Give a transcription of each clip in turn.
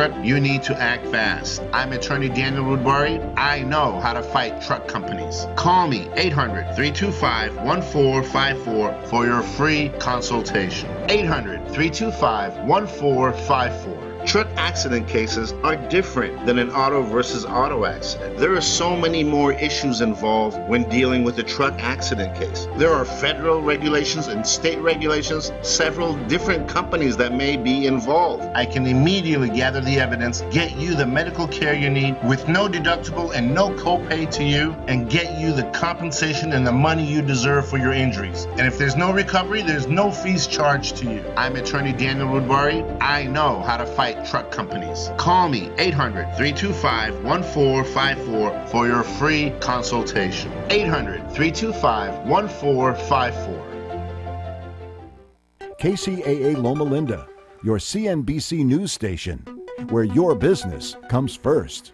truck, you need to act fast. I'm attorney Daniel Rudbari. I know how to fight truck companies. Call me 800-325-1454 for your free consultation. 800-325-1454. Truck accident cases are different than an auto versus auto accident. There are so many more issues involved when dealing with a truck accident case. There are federal regulations and state regulations, several different companies that may be involved. I can immediately gather the evidence, get you the medical care you need with no deductible and no copay to you, and get you the compensation and the money you deserve for your injuries. And if there's no recovery, there's no fees charged to you. I'm attorney Daniel Rudbari. I know how to fight truck companies. Call me 800-325-1454 for your free consultation. 800-325-1454. KCAA Loma Linda, your CNBC news station, where your business comes first.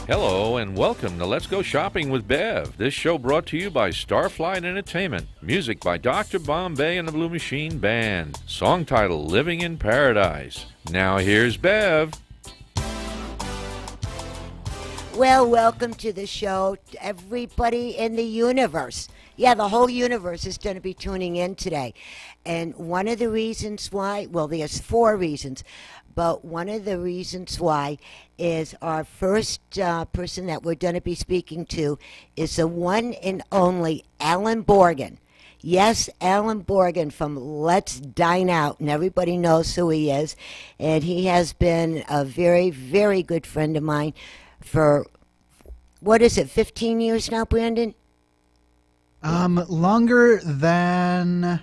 Hello and welcome to Let's Go Shopping with Bev. This show brought to you by Starflight Entertainment. Music by Dr. Bombay and the Blue Machine Band. Song title Living in Paradise. Now here's Bev. Well, welcome to the show, everybody in the universe. Yeah, the whole universe is going to be tuning in today. And one of the reasons why, well, there's 4 reasons, but one of the reasons why is our first person that we're going to be speaking to is the one and only Alan Borgen. Yes, Alan Borgen from Let's Dine Out, and everybody knows who he is. And he has been a very, very good friend of mine for, 15 years now, Brandon? Longer than,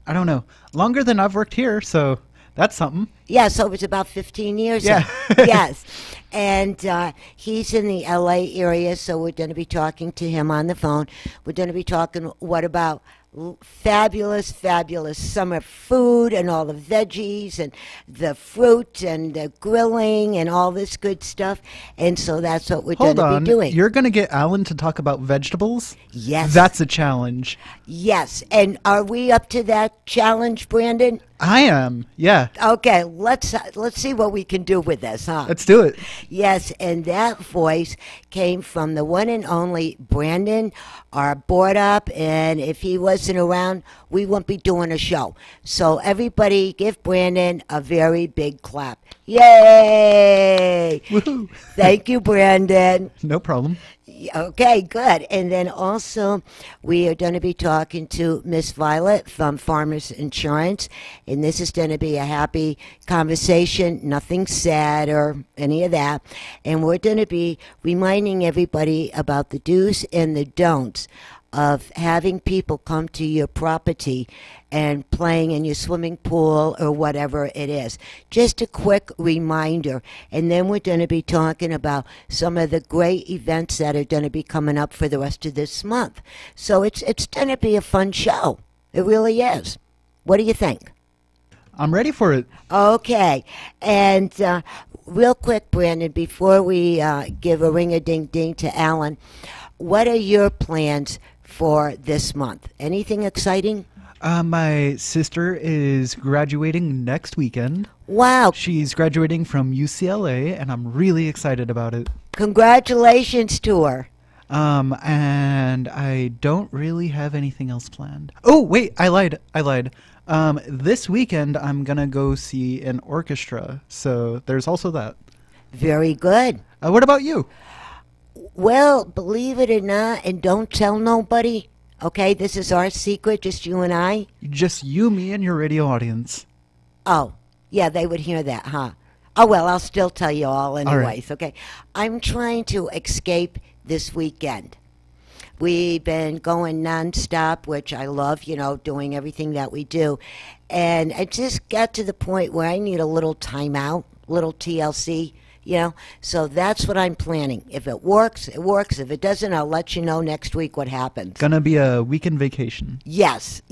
I don't know, longer than I've worked here, so that's something. Yeah, so it's about 15 years. Yeah. Yes. And he's in the LA area, so we're going to be talking to him on the phone. We're going to be talking, what about fabulous, fabulous summer food and all the veggies and the fruit and the grilling and all this good stuff. And so that's what we're going to be doing. You're going to get Alan to talk about vegetables? Yes. That's a challenge. Yes. And are we up to that challenge, Brandon? I am, yeah. Okay, let's see what we can do with this, huh? Let's do it. Yes, and that voice came from the one and only Brandon, our board up, and if he wasn't around, we wouldn't be doing a show. So everybody give Brandon a very big clap. Yay! Woohoo! Thank you, Brandon. No problem. Okay, good. And then also, we are going to be talking to Miss Violet from Farmers Insurance, and this is going to be a happy conversation, nothing sad or any of that. And we're going to be reminding everybody about the do's and the don'ts of having people come to your property and playing in your swimming pool or whatever it is. Just a quick reminder. And then we're going to be talking about some of the great events that are going to be coming up for the rest of this month. So it's going to be a fun show. It really is. What do you think? I'm ready for it. Okay. And real quick, Brandon, before we give a ring-a-ding-ding to Alan, what are your plans for this month? Anything exciting? My sister is graduating next weekend. Wow. She's graduating from UCLA, and I'm really excited about it. Congratulations to her. And I don't really have anything else planned. Oh, wait, I lied. This weekend, I'm going to go see an orchestra, so there's also that. Very good. What about you? Well, believe it or not, and don't tell nobody, okay? This is our secret, just you and I. Just you, me, and your radio audience. Oh, yeah, they would hear that, huh? Oh, well, I'll still tell you all anyways, okay? I'm trying to escape this weekend. We've been going nonstop, which I love, doing everything that we do. And I just got to the point where I need a little timeout, little TLC. So that's what I'm planning. If it works, it works. If it doesn't, I'll let you know next week what happens. Gonna be a weekend vacation. Yes.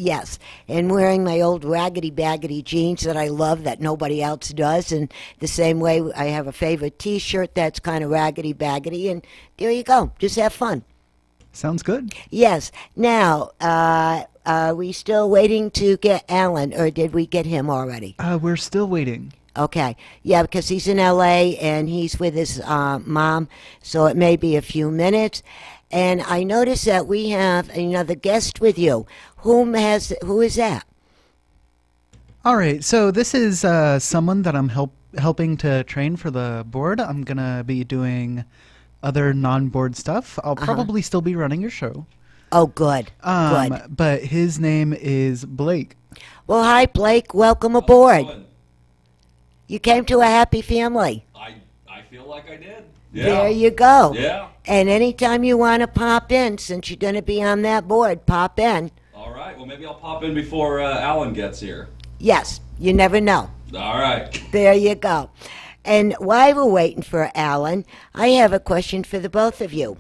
And wearing my old raggedy-baggedy jeans that I love that nobody else does. And the same way I have a favorite T-shirt that's kind of raggedy-baggedy. And there you go. Just have fun. Sounds good. Yes. Now, are we still waiting to get Alan, or did we get him already? We're still waiting. Okay. Yeah, because he's in LA and he's with his mom, so it may be a few minutes. And I noticed that we have another guest with you. Who is that? All right, so this is someone that I'm helping to train for the board. I'm gonna be doing other non-board stuff. I'll probably still be running your show. Oh, good. Good. But his name is Blake. Well, hi, Blake. Welcome aboard. You came to a happy family. I feel like I did. There you go. Yeah. And anytime you want to pop in, since you're going to be on that board, pop in. All right. Well, maybe I'll pop in before Alan gets here. Yes, you never know. All right. There you go. And while we're waiting for Alan, I have a question for the both of you.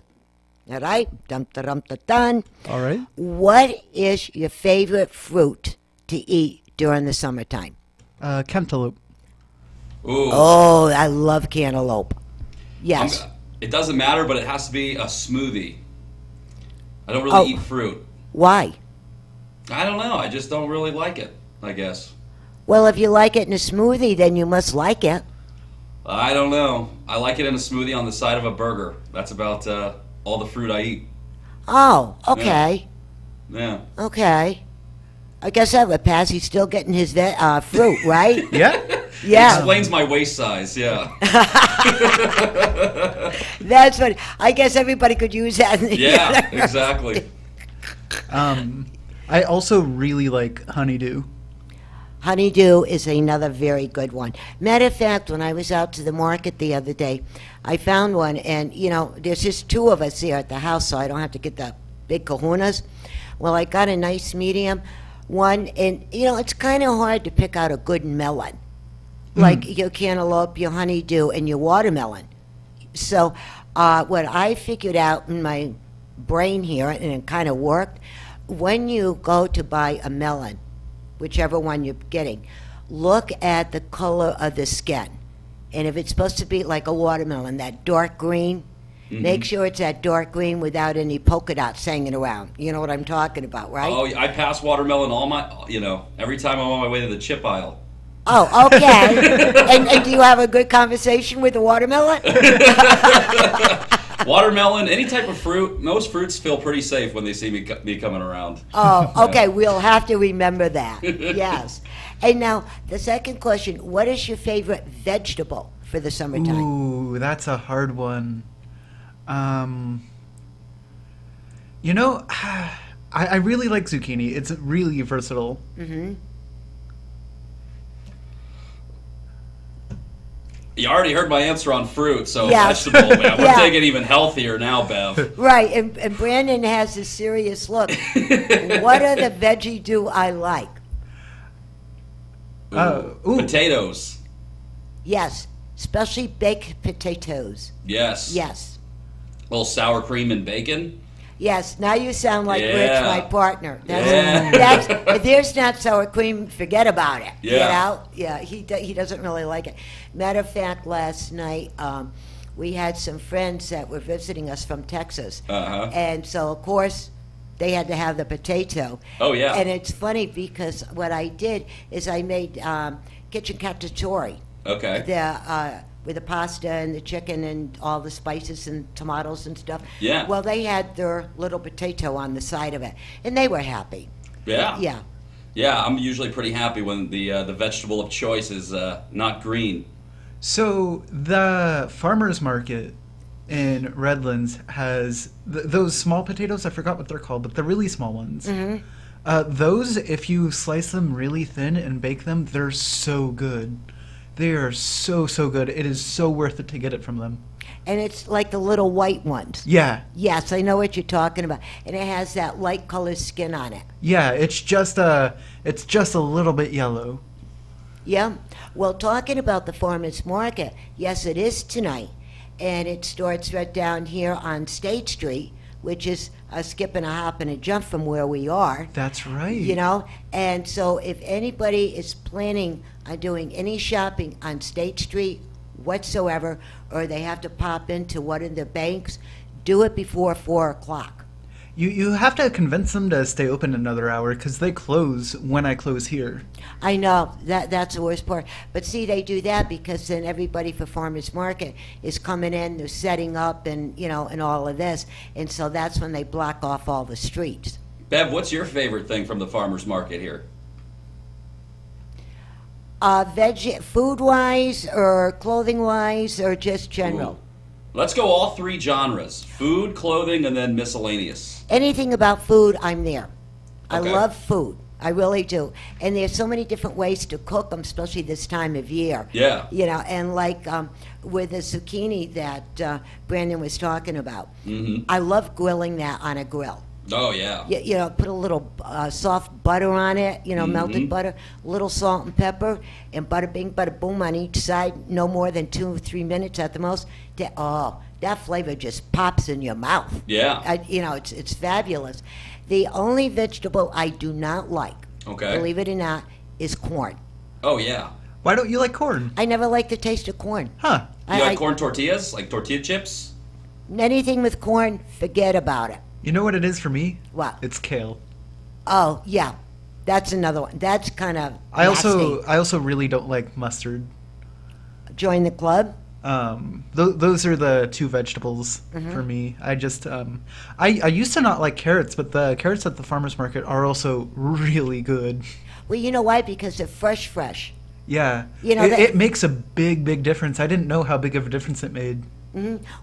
All right? Dum-da-dum-da-dun. All right. What is your favorite fruit to eat during the summertime? Cantaloupe. Ooh. Oh, I love cantaloupe. Yes. It doesn't matter, but it has to be a smoothie. I don't really eat fruit. Why? I don't know. I just don't really like it, I guess. Well, if you like it in a smoothie, then you must like it. I don't know. I like it in a smoothie on the side of a burger. That's about all the fruit I eat. Oh, okay. Yeah. Okay. I guess that would pass. He's still getting his fruit, right? Yeah. Yeah. It explains my waist size, yeah. That's what I guess everybody could use that. Yeah, exactly. I also really like honeydew. Honeydew is another very good one. Matter of fact, when I was out to the market the other day, I found one, and, there's just two of us here at the house, so I don't have to get the big kahunas. Well, I got a nice medium one, and, it's kind of hard to pick out a good melon. Like your cantaloupe, your honeydew, and your watermelon. So what I figured out in my brain here, and it kind of worked, when you go to buy a melon, whichever one you're getting, look at the color of the skin. And if it's supposed to be like a watermelon, that dark green, make sure it's that dark green without any polka dots hanging around. You know what I'm talking about, right? Oh, I pass watermelon every time I'm on my way to the chip aisle. Oh, okay. and do you have a good conversation with the watermelon? Watermelon, any type of fruit, most fruits feel pretty safe when they see me coming around. Oh, okay. We'll have to remember that. Yes. And now, the second question, what is your favorite vegetable for the summertime? Ooh, that's a hard one. I really like zucchini. It's really versatile. Mm-hmm. You already heard my answer on fruit, so Yeah. vegetable, man. We're Yeah. taking even healthier now, Bev. Right, and Brandon has a serious look. What are the veggie do I like? Ooh. Potatoes. Yes, especially baked potatoes. Yes. Yes. A little sour cream and bacon. Yes, now you sound like Rich, Yeah. my partner. Yeah. If there's not sour cream, forget about it. Yeah. Yeah, he doesn't really like it. Matter of fact, last night we had some friends that were visiting us from Texas. Uh-huh. And so, of course, they had to have the potato. Oh, yeah. And it's funny because what I did is I made kitchen cacciatore. Okay. With the pasta and the chicken and all the spices and tomatoes and stuff. Yeah. Well, they had their little potato on the side of it, and they were happy. Yeah. Yeah. Yeah, I'm usually pretty happy when the vegetable of choice is not green. So the farmer's market in Redlands has those small potatoes. I forgot what they're called, but the really small ones. Mm-hmm. Those, if you slice them really thin and bake them, they're so good. They are so good. It is so worth it to get it from them. And it's like the little white ones. Yeah. Yes, I know what you're talking about. And it has that light colored skin on it. Yeah, it's just a little bit yellow. Yeah. Well, talking about the farmers market, yes, it is tonight. And it starts right down here on State Street, which is a skip and a hop and a jump from where we are. That's right. And so if anybody is planning on doing any shopping on State Street whatsoever, or they have to pop into one of the banks, do it before 4 o'clock. You have to convince them to stay open another hour because they close when I close here. I know that's the worst part. But see, they do that because then everybody for farmers market is coming in, they're setting up, and and all of this, and so that's when they block off all the streets. Bev, what's your favorite thing from the farmers market here? Food-wise, or clothing-wise, or just general. Ooh. Let's go all three genres: food, clothing, and then miscellaneous. Anything about food, I'm there. I Okay. love food. I really do. And there's so many different ways to cook them, especially this time of year. Yeah. And like with the zucchini that Brandon was talking about, Mm-hmm. I love grilling that on a grill. Oh, yeah. Put a little soft butter on it, melted butter, a little salt and pepper, and bada bing, bada boom on each side, no more than 2 or 3 minutes at the most. That flavor just pops in your mouth. Yeah. It's fabulous. The only vegetable I do not like, Okay. believe it or not, is corn. Oh, yeah. Why don't you like corn? I never like the taste of corn. Huh. You like corn tortillas? Like tortilla chips? Anything with corn, forget about it. You know what it is for me? What? It's kale. Oh, yeah. That's another one. That's kind of I also really don't like mustard. Join the club? Those are the two vegetables for me. I just I used to not like carrots, but the carrots at the farmers market are also really good. Well, you know why? Because they're fresh. Yeah, that- it makes a big difference. I didn't know how big of a difference it made.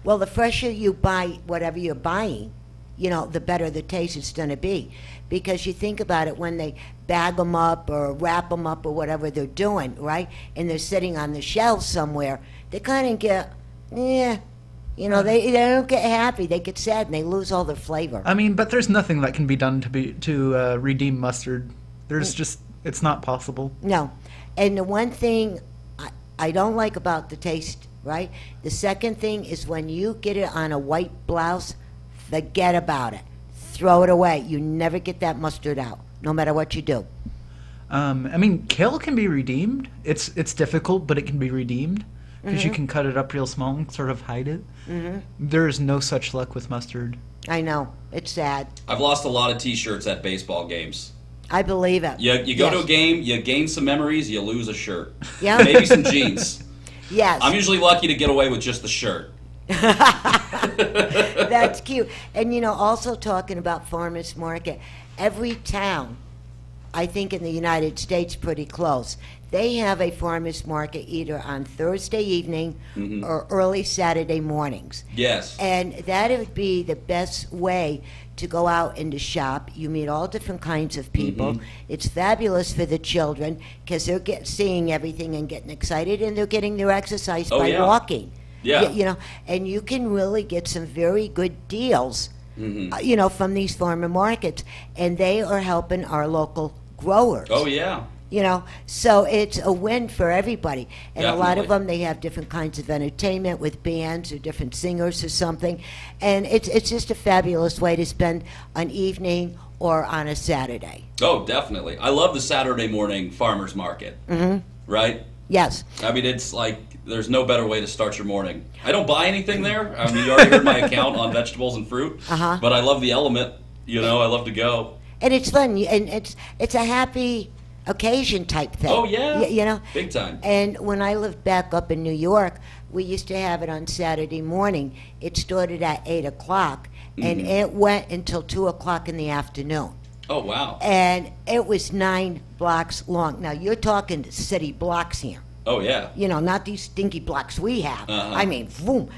Well, the fresher you buy whatever you're buying, the better the taste is going to be. Because you think about it, when they bag them up or wrap them up or whatever they're doing, right? And they're sitting on the shelves somewhere, they kind of get, they don't get happy. They get sad and they lose all their flavor. I mean, but there's nothing that can be done to redeem mustard. There's just, it's not possible. No. And the one thing I don't like about the taste, right? The second thing is when you get it on a white blouse, forget about it. Throw it away. You never get that mustard out, no matter what you do. I mean, kale can be redeemed. It's difficult, but it can be redeemed because you can cut it up real small and sort of hide it. There is no such luck with mustard. I know. It's sad. I've lost a lot of T-shirts at baseball games. I believe it. You go to Yes. a game, you gain some memories, you lose a shirt. Yeah. Maybe some jeans. Yes. I'm usually lucky to get away with just the shirt. That's cute. And also talking about farmers market, every town, I think in the United States, pretty close, they have a farmers market either on Thursday evening or early Saturday mornings. Yes. And that would be the best way to go out and to shop. You meet all different kinds of people. It's fabulous for the children because they're seeing everything and getting excited, and they're getting their exercise by yeah. walking. Yeah. And you can really get some very good deals, from these farmer markets, and they are helping our local growers. Oh, yeah. So it's a win for everybody. And a lot of Definitely. them, they have different kinds of entertainment with bands or different singers or something. And it's just a fabulous way to spend an evening or on a Saturday. Oh, definitely. I love the Saturday morning farmers market. Right? Yes. I mean, it's like there's no better way to start your morning. I don't buy anything there. I mean, you already heard my account on vegetables and fruit. But I love the element. I love to go. And it's fun. And it's a happy occasion type thing. Oh, yeah. Y- Big time. And when I lived back up in New York, we used to have it on Saturday morning. It started at 8 o'clock, and it went until 2 o'clock in the afternoon. Oh, wow. And it was 9 blocks long. Now, you're talking city blocks here. Oh, yeah. Not these stinky blocks we have. I mean, boom.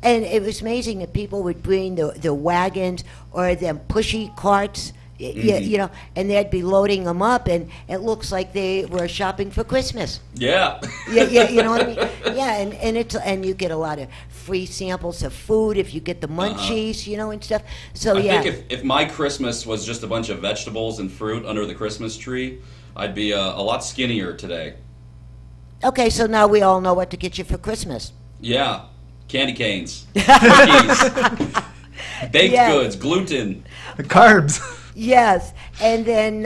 And it was amazing that people would bring the wagons or them pushy carts, and they'd be loading them up, and it looks like they were shopping for Christmas. Yeah. Yeah, you know what I mean? Yeah, and you get a lot of free samples of food if you get the munchies, and stuff. So I yeah. think if my Christmas was just a bunch of vegetables and fruit under the Christmas tree, I'd be a lot skinnier today. Okay, so now we all know what to get you for Christmas. Yeah. Candy canes. Cookies. Baked Yes. goods. Gluten. The carbs. Yes, and then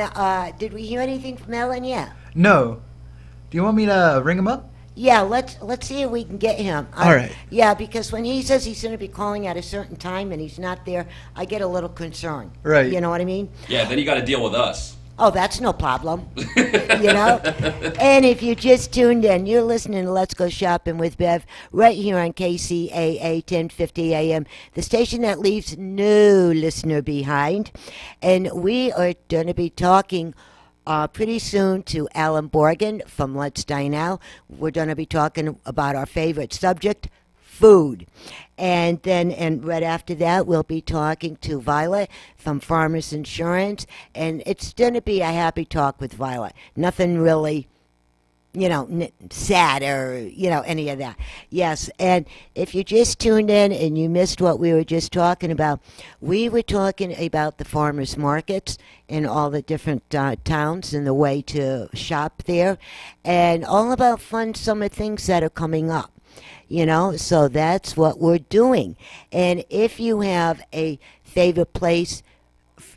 did we hear anything from Ellen yet? No. Do you want me to ring him up? Yeah, let's see if we can get him. All right. Yeah, because when he says he's going to be calling at a certain time and he's not there, I get a little concerned. Right. You know what I mean? Yeah, then you got to deal with us. Oh, that's no problem. You know? And if you just tuned in, you're listening to Let's Go Shopping with Bev right here on KCAA 1050 AM, the station that leaves no listener behind. And we are going to be talking pretty soon to Alan Borgen from Let's Dine Out. We're going to be talking about our favorite subject, food. And then, and right after that, we'll be talking to Violet from Farmers Insurance. And it's going to be a happy talk with Violet. Nothing really, sad or, any of that. Yes, and if you just tuned in and you missed what we were just talking about, we were talking about the farmers markets in all the different towns and the way to shop there, and all about fun summer things that are coming up. So that's what we're doing. And if you have a favorite place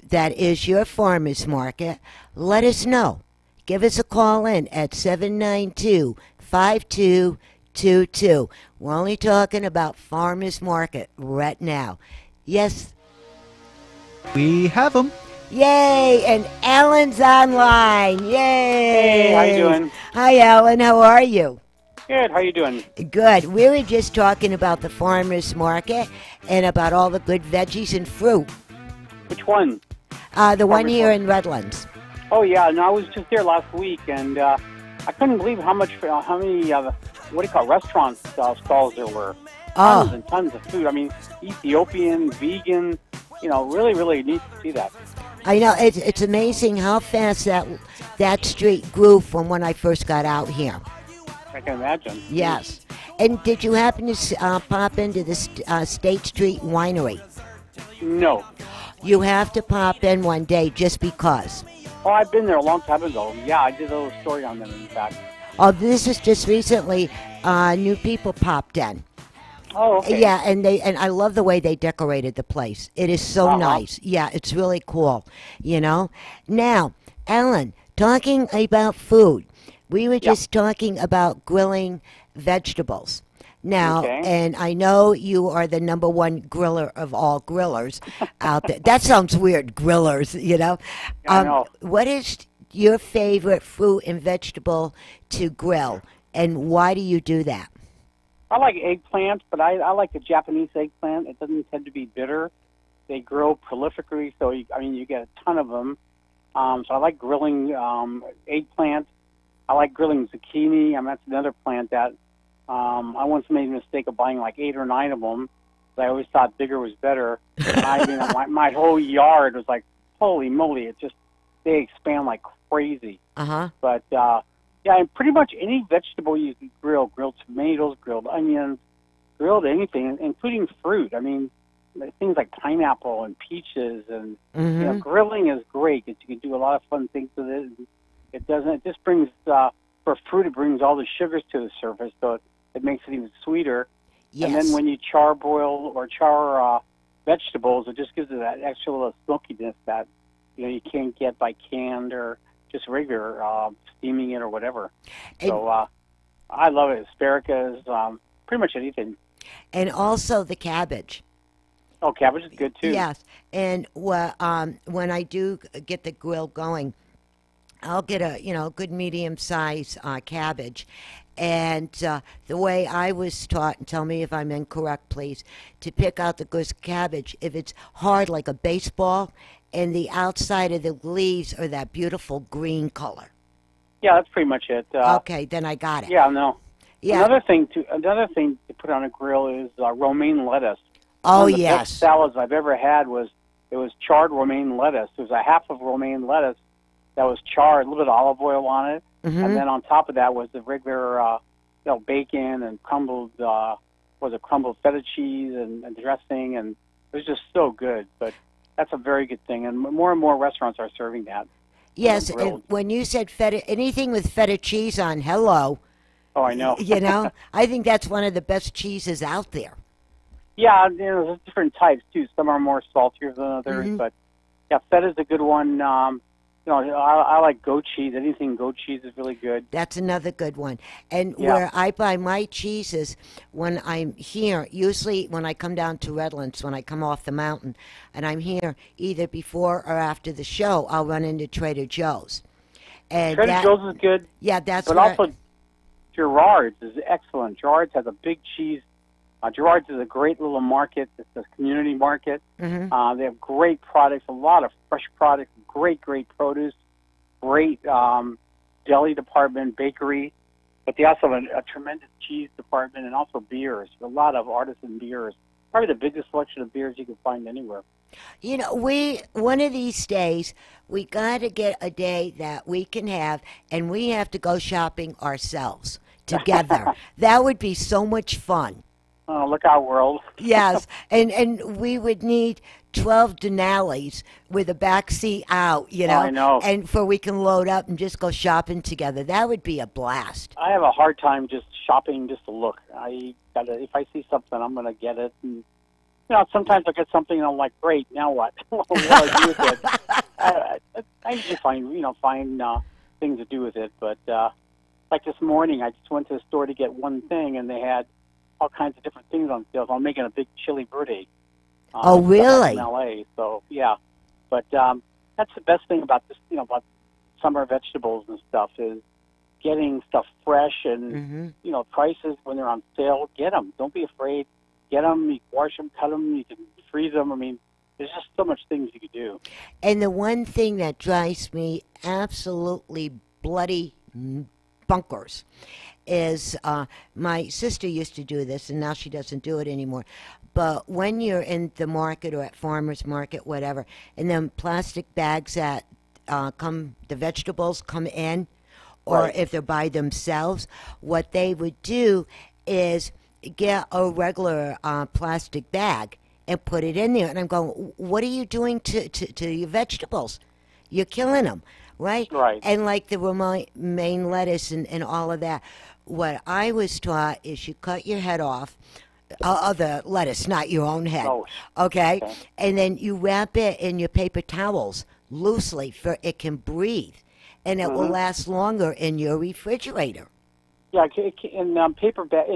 that is your farmer's market, let us know. Give us a call in at 792-5222. We're only talking about farmer's market right now. Yes. We have them. Yay! And Alan's online. Yay! Hey, how you doing? Hi, Alan. How are you? Good. How you doing? Good. We were just talking about the farmer's market and about all the good veggies and fruit. Which one? The one here market. in Redlands. Oh yeah, no, I was just there last week, and I couldn't believe how many restaurant stalls there were. Tons and tons of food. I mean, Ethiopian, vegan. Really, really neat to see that. I know it's amazing how fast that street grew from when I first got out here. I can imagine. Yes. And did you happen to pop into the State Street Winery? No. You have to pop in one day just because. Oh, I've been there a long time ago. Yeah, I did a little story on them, in fact. Oh, this is just recently. New people popped in. Oh, okay. Yeah, and I love the way they decorated the place. It is so nice. Yeah, it's really cool. Now, Alan, talking about food, we were just talking about grilling vegetables. Now, and I know you are the number one griller of all grillers out there. That sounds weird, grillers, I know. What is your favorite fruit and vegetable to grill, and why do you do that? I like eggplant, but I like the Japanese eggplant. It doesn't tend to be bitter. They grow prolifically, so you get a ton of them. So I like grilling eggplant. I like grilling zucchini. That's another plant that I once made a mistake of buying like 8 or 9 of them. I always thought bigger was better. And my whole yard was like, holy moly! They expand like crazy. But and pretty much any vegetable you can grill, grilled tomatoes, grilled onions, grilled anything, including fruit. Things like pineapple and peaches, and grilling is great because you can do a lot of fun things with it. It just brings for fruit, it brings all the sugars to the surface, so it makes it even sweeter. Yes. And then when you charboil or char vegetables, it just gives it that extra little smokiness that you can't get by canned or just regular steaming it or whatever. So I love it. Asparagus, pretty much anything. And also the cabbage. Oh, cabbage is good too. Yes, and when I do get the grill going, I'll get a good medium size cabbage, and the way I was taught, and tell me if I'm incorrect, please, to pick out the good cabbage if it's hard like a baseball, and the outside of the leaves are that beautiful green color. Yeah, that's pretty much it. Okay, then I got it. Yeah, no. Yeah. Another thing to put on a grill is romaine lettuce. Oh, One of the yes. best salads I've ever had was charred romaine lettuce. It was a half of romaine lettuce that was charred, a little bit of olive oil on it, and then on top of that was the regular bacon and crumbled feta cheese and dressing, and it was just so good. But that's a very good thing, and more restaurants are serving that. Yes, and when you said feta, anything with feta cheese on, hello. Oh, I know. I think that's one of the best cheeses out there. Yeah, there's different types too. Some are more saltier than others, but yeah, feta's a good one. I like goat cheese. Anything goat cheese is really good. That's another good one. And Yeah. where I buy my cheeses when I'm here, usually when I come down to Redlands, when I come off the mountain, and I'm here either before or after the show, I'll run into Trader Joe's. And Trader Joe's is good. Yeah, that's but where also Gerard's is excellent. Gerard's has a big cheese. Gerard's is a great little market. It's a community market. Mhm. They have great products, a lot of fresh products, great produce, great deli department, bakery. But they also have a tremendous cheese department and also beers. A lot of artisan beers. Probably the biggest selection of beers you can find anywhere. You know, one of these days we got to get a day that we can have, and we have to go shopping ourselves together. That would be so much fun. Oh, look out, world. Yes, and we would need 12 Denali's with a back seat out, you know, I know. and for we can load up and just go shopping together. That would be a blast. I have a hard time just shopping just to look. If I see something, I'm gonna get it. And sometimes I get something and I'm like, great, now what? What do I do with it? I usually find things to do with it. But like this morning, I just went to the store to get one thing, and they had all kinds of different things on sale. So I'm making a big chili verde. Oh, really? In LA, so yeah. But that's the best thing about this, about summer vegetables and stuff is getting stuff fresh and prices when they're on sale. Get them. Don't be afraid. Get them. You can wash them, cut them. You can freeze them. I mean, there's just so much things you could do. And the one thing that drives me absolutely bloody bunkers is my sister used to do this, and now she doesn't do it anymore. But when you're in the market or at farmer's market, whatever, and then plastic bags that the vegetables come in, or Right. if they're by themselves, what they would do is get a regular plastic bag and put it in there. And I'm going, what are you doing to your vegetables? You're killing them, right? Right. And like the romaine lettuce and all of that, what I was taught is you cut your head off of the lettuce, not your own head, Oh, okay? okay. And then you wrap it in your paper towels loosely for it can breathe, and it will last longer in your refrigerator. Yeah, in paper bag,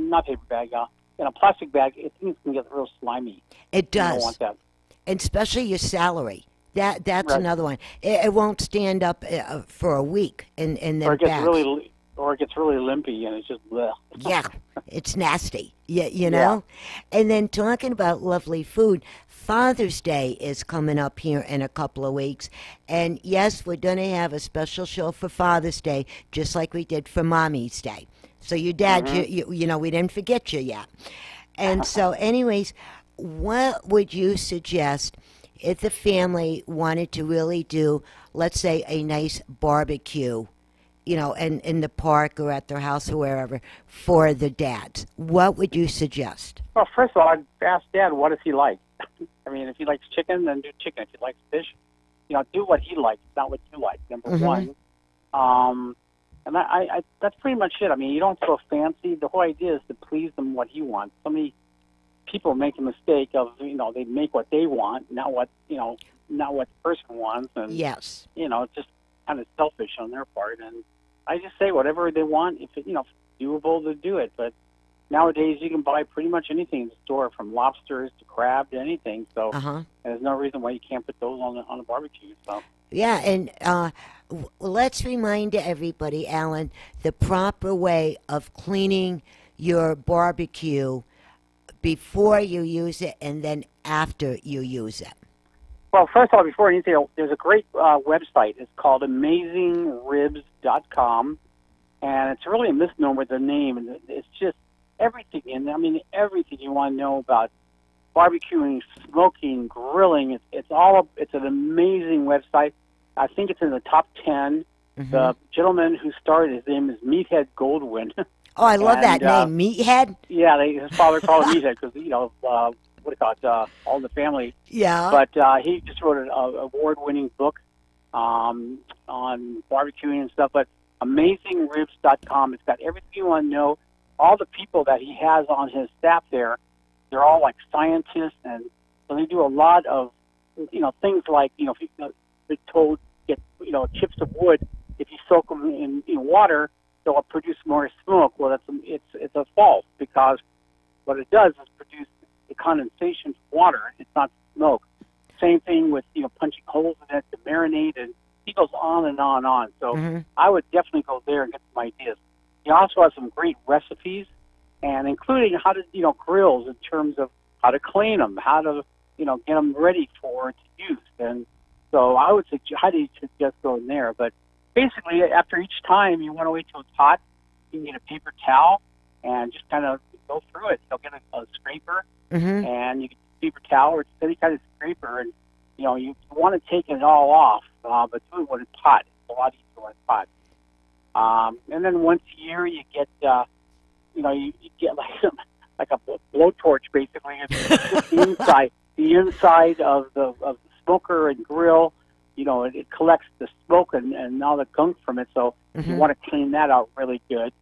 not paper bag, in a plastic bag, things can get real slimy. It You does. don't want that. And especially your celery. That's Right. another one. It won't stand up for a week in them Or it gets bags. really limpy, and it's just bleh. Yeah, it's nasty. Yeah, you know. And then talking about lovely food, Father's Day is coming up here in a couple of weeks, and yes, we're going to have a special show for Father's Day, just like we did for Mommy's Day. So your dad, you know, we didn't forget you yet. And so, anyways, what would you suggest if the family wanted to really do, let's say, a nice barbecue? You know, in the park or at their house or wherever, for the dads. What would you suggest? Well, first of all, I'd ask Dad, what does he like? I mean, if he likes chicken, then do chicken. If he likes fish, do what he likes, not what you like, number one. And that's pretty much it. I mean, you don't go fancy. The whole idea is to please them what he wants. So many people make the mistake of, they make what they want, not what the person wants. And, Yes. it's just kind of selfish on their part. And I just say whatever they want, if it's doable, to do it. But nowadays you can buy pretty much anything in the store, from lobsters to crab to anything. So there's no reason why you can't put those on a barbecue. So Yeah, and let's remind everybody, Alan, the proper way of cleaning your barbecue before you use it and then after you use it. Well, first of all, before anything, there's a great website. It's called AmazingRibs.com, and it's really a misnomer, the name. And it's just everything in there. I mean, everything you want to know about barbecuing, smoking, grilling. It's an amazing website. I think it's in the top 10. The gentleman who started, his name is Meathead Goldwyn. Oh, I love that name, Meathead. Yeah, his father called him Meathead because, what do you call it, All in the Family. Yeah. But he just wrote an award-winning book on barbecuing and stuff. But AmazingRibs.com, it's got everything you want to know. All the people that he has on his staff there, they're all like scientists, and so they do a lot of, things like, if you're told get chips of wood. If you soak them in water, they'll produce more smoke. Well, it's a false, because what it does is produce the condensation from water. It's not smoke. Same thing with punching holes in it to marinate, and he goes on and on and on. So I would definitely go there and get some ideas. He also has some great recipes, and including how to grills in terms of how to clean them, how to get them ready for use. And so I would highly suggest going there. But basically, after each time, you want to wait till it's hot. You can get a paper towel and just kind of go through it. You'll get a scraper, and you get a paper towel or any kind of scraper, and you want to take it all off, but do it when it's hot. It's a lot easier when it's hot. And then once a year, you get you get like a blowtorch, basically. It's the inside of the smoker and grill. It collects the smoke and all the gunk from it. So you want to clean that out really good.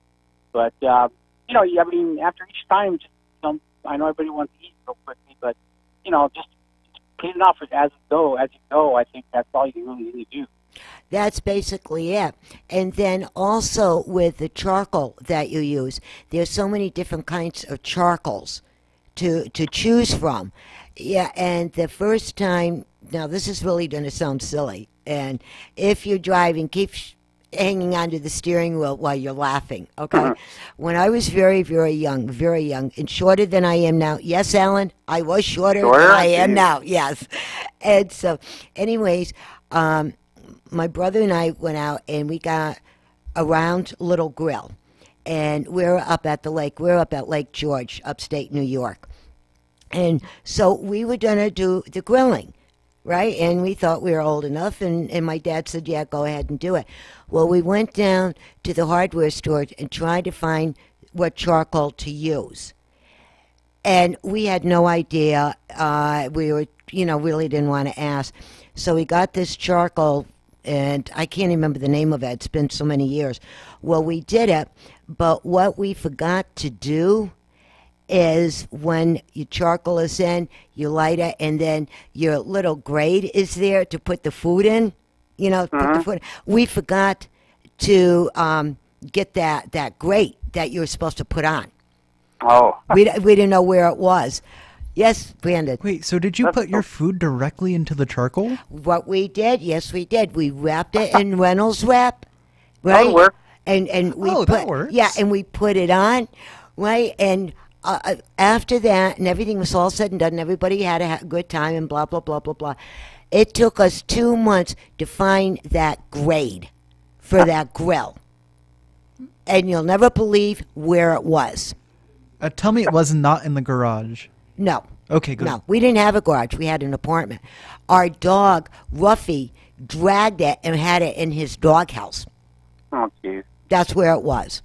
But after each time, just I know everybody wants to eat real quickly, but just clean it off as you go. I think that's all you really need to do. That's basically it. And then also with the charcoal that you use, there's so many different kinds of charcoals to choose from. Yeah, and the first time, now this is really going to sound silly, and if you're driving, keep hanging onto the steering wheel while you're laughing, okay? When I was very, very young, and shorter than I am now. Yes, Alan, I was shorter than I am now, yes. And so, anyways, my brother and I went out and we got a round little grill. And we're up at the lake. We're up at Lake George, upstate New York. And so we were going to do the grilling, right? And we thought we were old enough. And my dad said, yeah, go ahead and do it. Well, we went down to the hardware store and tried to find what charcoal to use. And we had no idea. We were, really didn't want to ask. So we got this charcoal, and I can't remember the name of it. It's been so many years. Well, we did it, but what we forgot to do is when your charcoal is in, you light it, and then your little grate is there to put the food in. Put the food. We forgot to get that grate that you were supposed to put on. Oh. We didn't know where it was. Yes, Brandon. Wait, so did you put your food directly into the charcoal? What we did, yes, we did. We wrapped it in Reynolds wrap, right? That worked. And we that works. Yeah, and we put it on, right? And after that, and everything was all said and done, everybody had a good time and blah, blah, blah, blah, blah. It took us 2 months to find that grade for that grill. And you'll never believe where it was. Tell me it was not in the garage. No. Okay, good. No, we didn't have a garage. We had an apartment. Our dog, Ruffy, dragged it and had it in his doghouse. Oh, geez. That's where it was.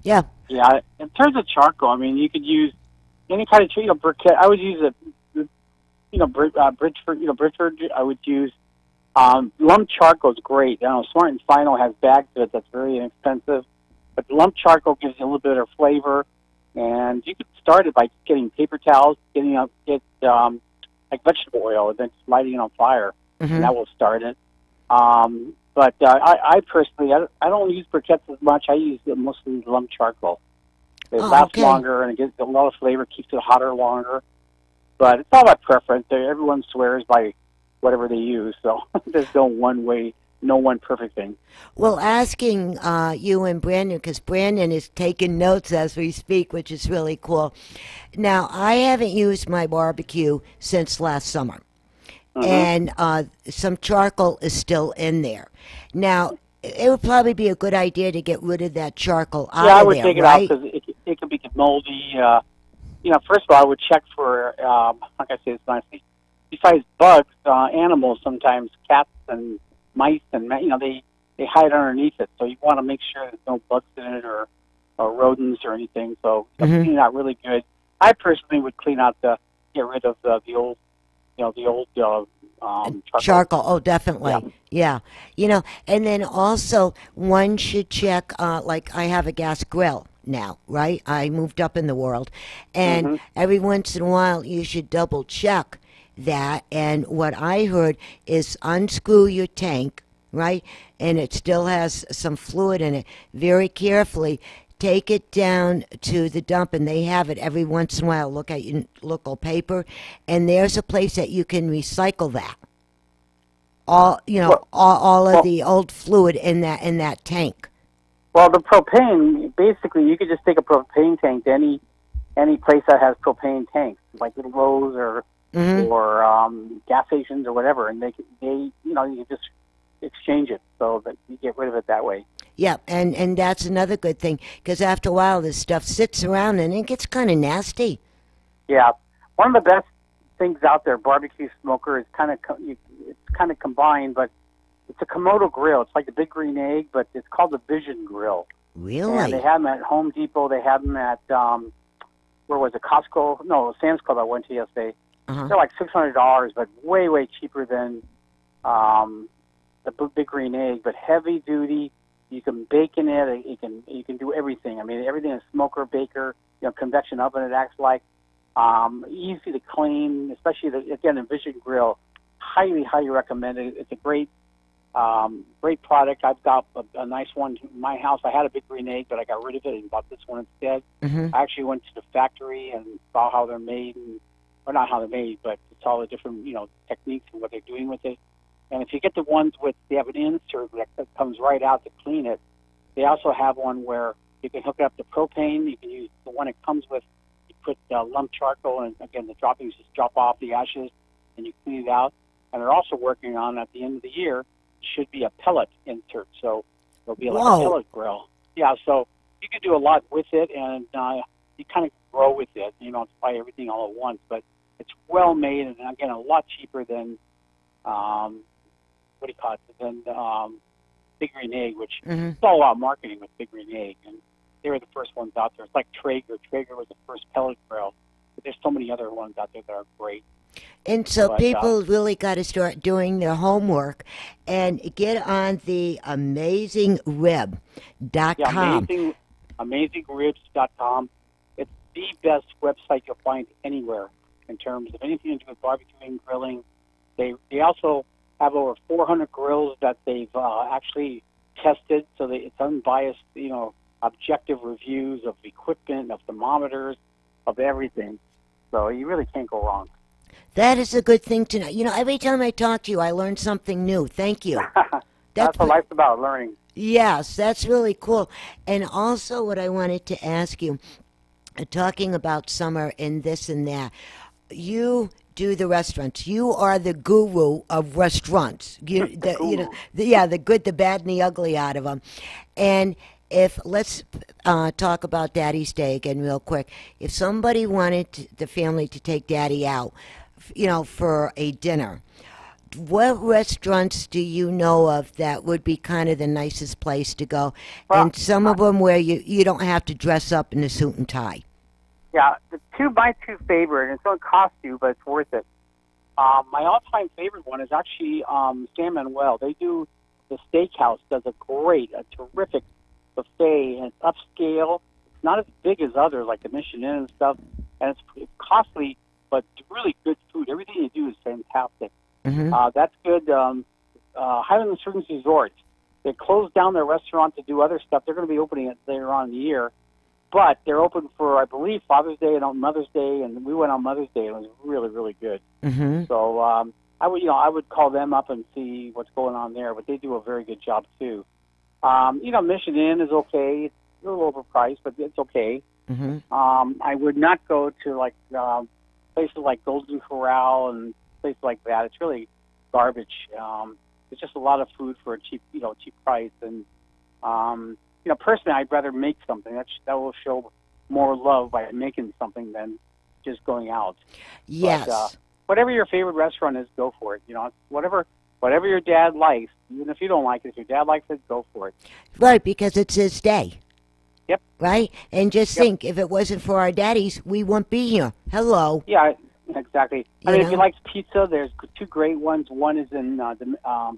Yeah. Yeah. In terms of charcoal, you could use any kind of briquette. I would use Bridgeford. I would use lump charcoal is great. Smart and Final has bags of it that's very inexpensive, but lump charcoal gives you a little bit of flavor. And you could start it by getting paper towels, get like vegetable oil, and then just lighting it on fire, and that will start it. But I personally, I don't use briquettes as much. I use mostly lump charcoal. It lasts longer, and it gives a lot of flavor, keeps it hotter longer. But it's all about preference. Everyone swears by whatever they use, so there's no one perfect thing. Well, asking you and Brandon, because Brandon is taking notes as we speak, which is really cool. Now, I haven't used my barbecue since last summer, and some charcoal is still in there. Now, it would probably be a good idea to get rid of that charcoal out of there, I would take it out because it can be moldy. First of all, I would check for, like I say, it's nicely, besides bugs, animals sometimes, cats and mice, and they hide underneath it. So you want to make sure there's no bugs in it or rodents or anything. So clean it out really good. I personally would get rid of the old charcoal. Oh, definitely. Yeah. And then also one should check. Like I have a gas grill now, right? I moved up in the world, and every once in a while you should double check that. And what I heard is unscrew your tank, right? And it still has some fluid in it. Very carefully take it down to the dump, and they have it every once in a while. Look at your local paper, and there's a place that you can recycle that. All all of the old fluid in that tank. Well, the propane, basically, you could just take a propane tank to any place that has propane tanks, like little Lowe's or gas stations or whatever, and you just exchange it so that you get rid of it that way. Yeah, and that's another good thing, because after a while this stuff sits around and it gets kind of nasty. Yeah, one of the best things out there, barbecue smoker, is kind of combined, but it's a Komodo grill. It's like the Big Green Egg, but it's called the Vision Grill. Really? And they have them at Home Depot. They have them at where was it? Costco? No, Sam's Club. I went to yesterday. They're like $600, but way cheaper than the Big Green Egg. But heavy duty. You can bake in it. You can do everything. I mean, everything is smoker, baker, convection oven. It acts like easy to clean, especially the Vision Grill. Highly recommended. It's a great product. I've got a nice one in my house. I had a Big Green Egg, but I got rid of it and bought this one instead. I actually went to the factory and saw how they're made, or not how they're made, but saw the different techniques and what they're doing with it. And if you get the ones they have an insert that comes right out to clean it. They also have one where you can hook it up to propane. You can use the one it comes with. You put lump charcoal, and again, the droppings just drop off the ashes, and you clean it out. And they're also working on, at the end of the year, should be a pellet insert. So it'll be like a pellet grill. Yeah, so you can do a lot with it, and you kind of grow with it. You don't buy everything all at once, but it's well made, and again, a lot cheaper than Big Green Egg, which it's all about marketing with Big Green Egg, and they were the first ones out there. It's like Traeger. Traeger was the first pellet grill, but there's so many other ones out there that are great. And so people really got to start doing their homework and get on the AmazingRib.com. Yeah, AmazingRibs.com. It's the best website you'll find anywhere in terms of anything to do with barbecuing, grilling. They also have over 400 grills that they've actually tested, so it's unbiased, objective reviews of equipment, of thermometers, of everything. So you really can't go wrong. That is a good thing to know. Every time I talk to you, I learn something new. Thank you. That's what life's about, learning. Yes, that's really cool. And also what I wanted to ask you, talking about summer and this and that, you do the restaurants. You are the guru of restaurants. The good, the bad, and the ugly out of them. And let's talk about Daddy's Day again real quick. If somebody wanted the family to take Daddy out, for a dinner, what restaurants do you know of that would be kind of the nicest place to go? Well, and some of them where you don't have to dress up in a suit and tie. Yeah, my two favorite, and it's going to cost you, but it's worth it. My all-time favorite one is actually San Manuel. They do, the steakhouse does a terrific buffet, and it's upscale. It's not as big as others, like the Michelin and stuff, and it's costly, but really good food. Everything you do is fantastic. That's good. Highland Springs Resort, they closed down their restaurant to do other stuff. They're going to be opening it later on in the year. But they're open for, I believe, Father's Day and on Mother's Day, and we went on Mother's Day, and it was really, really good. So I would call them up and see what's going on there, but they do a very good job too. Michelin is okay. It's a little overpriced, but it's okay. I would not go to places like Golden Corral and places like that. It's really garbage. It's just a lot of food for a cheap price, and personally, I'd rather make something. That will show more love by making something than just going out. Yes. But, whatever your favorite restaurant is, go for it. Whatever your dad likes, even if you don't like it, if your dad likes it, go for it. Right, because it's his day. Yep. Right? And just think, if it wasn't for our daddies, we wouldn't be here. Hello. Yeah, exactly. If you like pizza, there's two great ones. One is in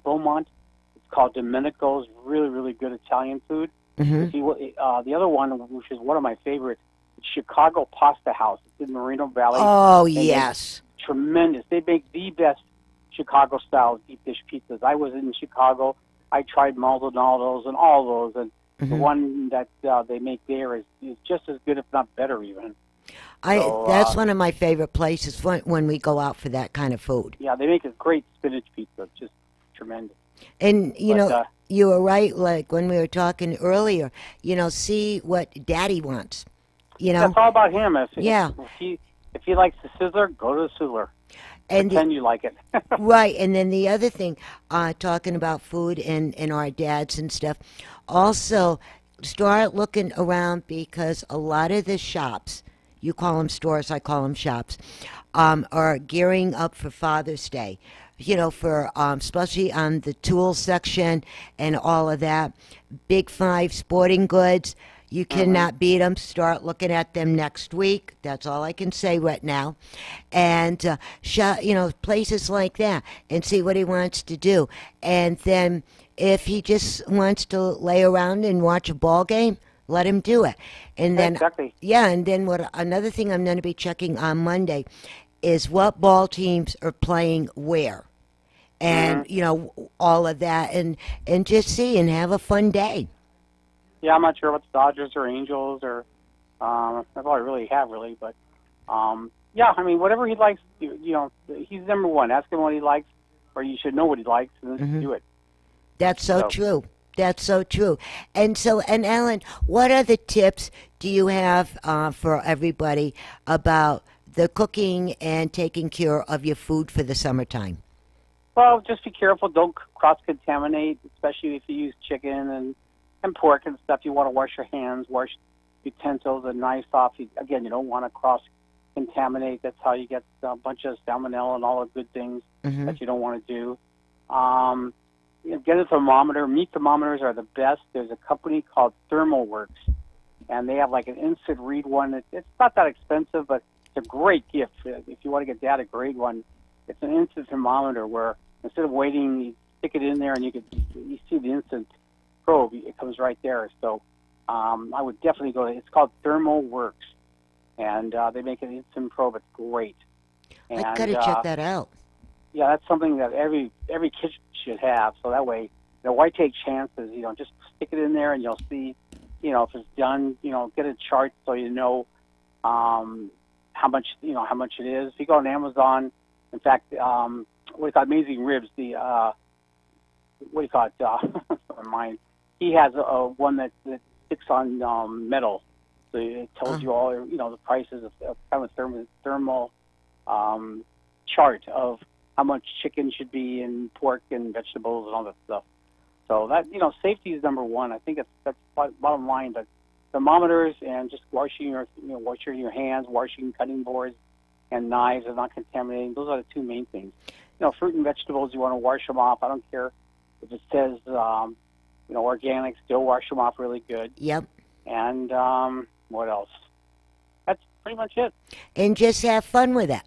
Beaumont. It's called Domenico's. Really, really good Italian food. The other one, which is one of my favorites, is Chicago Pasta House. It's in Moreno Valley. Oh, yes. Tremendous. They make the best Chicago-style deep dish pizzas. I was in Chicago. I tried Maldonado's and all those, and the one that they make there is just as good, if not better, even. That's one of my favorite places when we go out for that kind of food. Yeah, they make a great spinach pizza, just tremendous. And you were right. Like when we were talking earlier, see what Daddy wants. That's all about him. If he likes the sizzler, go to the sizzler. And pretend you like it. Right. And then the other thing, talking about food and our dads and stuff, also start looking around, because a lot of the shops, you call them stores, I call them shops, are gearing up for Father's Day. For especially on the tool section and all of that. Big Five sporting goods. You cannot beat them. Start looking at them next week. That's all I can say right now. And, places like that, and see what he wants to do. And then if he just wants to lay around and watch a ball game, let him do it. And then, exactly. Yeah, and then another thing I'm going to be checking on Monday is what ball teams are playing where. And, all of that. And just see and have a fun day. Yeah, I'm not sure what the Dodgers or Angels or that's all I really have, but whatever he likes, he's number one. Ask him what he likes, or you should know what he likes, and then do it. That's so true. That's so true. And Ellen, what other tips do you have for everybody about the cooking and taking care of your food for the summertime? Well, just be careful. Don't cross-contaminate, especially if you use chicken and pork and stuff. You want to wash your hands, wash utensils and knives off. You don't want to cross-contaminate. That's how you get a bunch of salmonella and all the good things that you don't want to do. Get a thermometer. Meat thermometers are the best. There's a company called ThermalWorks, and they have like an instant read one. It's not that expensive, but it's a great gift. If you want to get Dad a great one, it's an instant thermometer where instead of waiting, you stick it in there and you see the instant probe. It comes right there. So I would definitely go. It's called ThermalWorks, and they make an instant probe. It's great. And, I gotta check that out. Yeah, that's something that every kitchen should have. So that way, why take chances? Just stick it in there, and you'll see. If it's done, get a chart so you know how much it is. If you go on Amazon, in fact, Amazing Ribs, mine. He has one that sticks on metal, so it tells you all the prices of kind of thermal chart of how much chicken should be and pork and vegetables and all that stuff. So that safety is number one. I think that's bottom line. But thermometers and just washing your hands, washing cutting boards and knives and not contaminating. Those are the two main things. Fruit and vegetables, you want to wash them off. I don't care if it says organic. Still wash them off really good. Yep. And what else? That's pretty much it. And just have fun with it.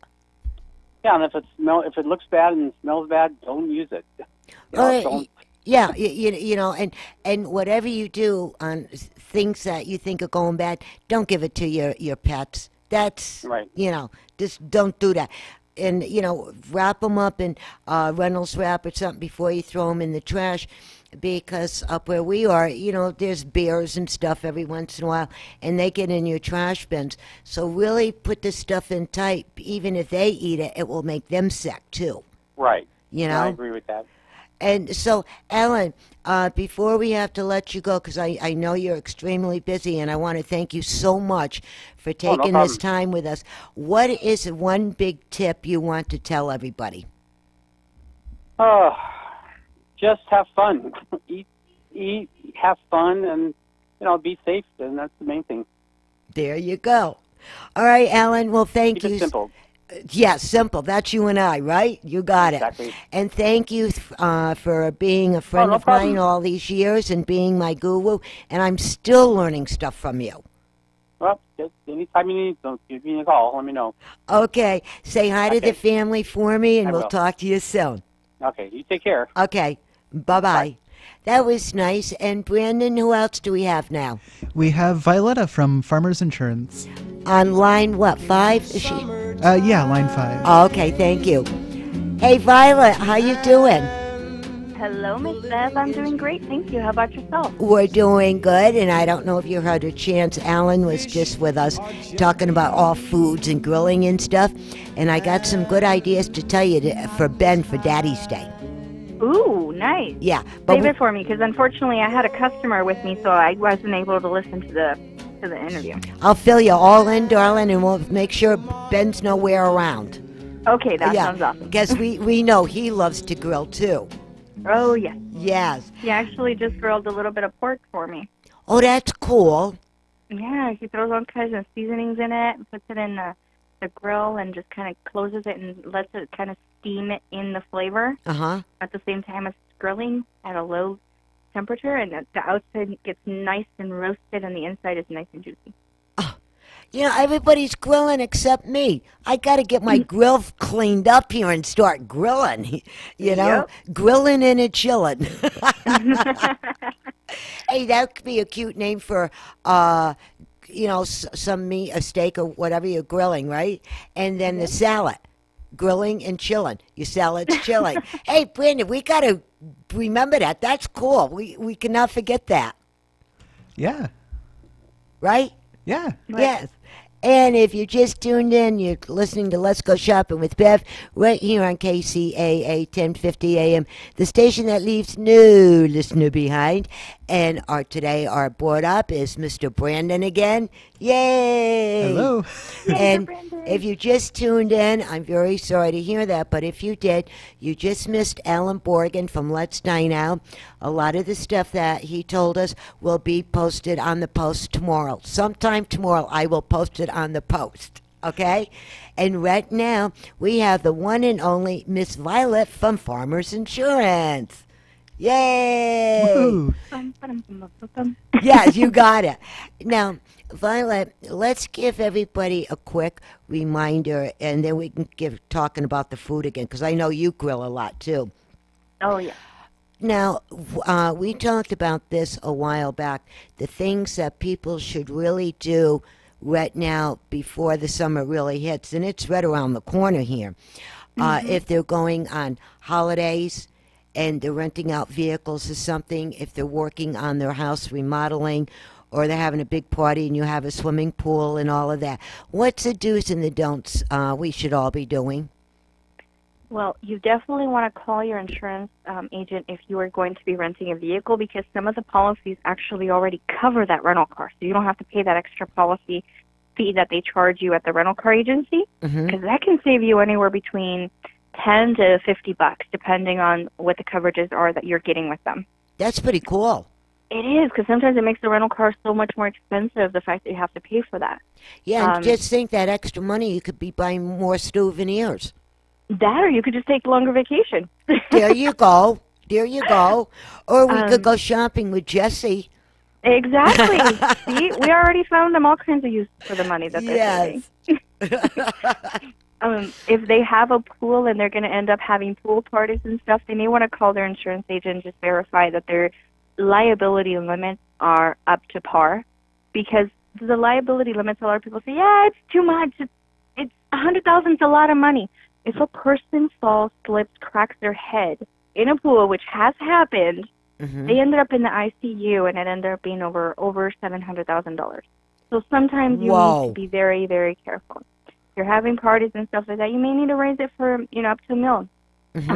Yeah, and if it looks bad and smells bad, don't use it. Don't. Yeah, and whatever you do on things that you think are going bad, don't give it to your pets. That's right. Just don't do that. And wrap them up in Reynolds wrap or something before you throw them in the trash, because up where we are, there's bears and stuff every once in a while, and they get in your trash bins. So really put this stuff in tight. Even if they eat it, it will make them sick too. Right. I agree with that. And so, Ellen, before we have to let you go, because I know you're extremely busy, and I want to thank you so much for taking this time with us. What is one big tip you want to tell everybody? Just have fun. Eat, have fun, and be safe, and that's the main thing. There you go. All right, Ellen. Well, thank you. Keep it simple. Yeah, simple. That's you and I, right? You got exactly. it. And thank you for being a friend of mine all these years and being my guru. And I'm still learning stuff from you. Well, just anytime you need, don't give me a call. Let me know. Okay. Say hi to the family for me, and we'll talk to you soon. Okay. You take care. Okay. Bye-bye. Bye. That was nice. And Brandon, who else do we have now? We have Violetta from Farmers Insurance. On line, 5? Is she? Yeah, line 5. Oh, okay, thank you. Hey, Violet, how you doing? Hello, Miss Bev. I'm doing great, thank you. How about yourself? We're doing good, and I don't know if you heard a chance. Alan was just with us talking about all foods and grilling and stuff, and I got some good ideas to tell you for Ben for Daddy's Day. Ooh, nice. Yeah, Save it for me, because unfortunately I had a customer with me, so I wasn't able to listen to the interview. I'll fill you all in, darling, and we'll make sure Ben's nowhere around. Okay, that sounds awesome. Because we know he loves to grill too. Oh, yes. Yes. He actually just grilled a little bit of pork for me. Oh, that's cool. Yeah, he throws all kinds of seasonings in it, and puts it in the grill, and just kind of closes it and lets it kind of steam it in the flavor. Uh-huh. At the same time as grilling at a low temperature, and the outside gets nice and roasted, and the inside is nice and juicy. You know, everybody's grilling except me. I got to get my grill cleaned up here and start grilling. You know, grilling and a chilling. Hey, that could be a cute name for, you know, some meat, a steak or whatever you're grilling, right? And then the salad, grilling and chilling. Your salad's chilling. Hey, Brandon, we got to remember that. That's cool. We cannot forget that. Yeah. Right? Yeah. Yes. And if you just tuned in, you're listening to Let's Go Shopping with Bev right here on KCAA 1050 AM, the station that leaves no listener behind. And today our board up is Mr. Brandon again. Yay! Hello. And if you just tuned in, I'm very sorry to hear that, but if you did, you just missed Alan Borgen from Let's Dine Out. A lot of the stuff that he told us will be posted on the post tomorrow. Sometime tomorrow I will post it on the post, okay? And right now we have the one and only Miss Violet from Farmers Insurance. Yay! Woo-hoo. Yes, you got it. Now, Violet, let's give everybody a quick reminder, and then we can talking about the food again, because I know you grill a lot, too. Oh, yeah. Now, we talked about this a while back, the things that people should really do right now before the summer really hits, and it's right around the corner here. If they're going on holidays and they're renting out vehicles or something, if they're working on their house remodeling, or they're having a big party and you have a swimming pool and all of that. What's the do's and the don'ts we should all be doing? Well, you definitely want to call your insurance agent if you are going to be renting a vehicle, because some of the policies actually already cover that rental car. So you don't have to pay that extra policy fee that they charge you at the rental car agency, because that can save you anywhere between $10 to $50, depending on what the coverages are that you're getting with them. That's pretty cool. It is, because sometimes it makes the rental car so much more expensive, the fact that you have to pay for that. Yeah, and just think that extra money, you could be buying more souvenirs. That, or you could just take a longer vacation. There you go. There you go. Or we could go shopping with Jesse. Exactly. See, we already found them all kinds of use for the money that they're saving. If they have a pool and they're going to end up having pool parties and stuff, they may want to call their insurance agent and just verify that their liability limits are up to par, because the liability limits, a lot of people say, yeah, it's too much. It's $100,000 is a lot of money. If a person falls, slips, cracks their head in a pool, which has happened, they ended up in the ICU, and it ended up being over $700,000. So sometimes you need to be very, very careful. If you're having parties and stuff like that, you may need to raise it for, up to $1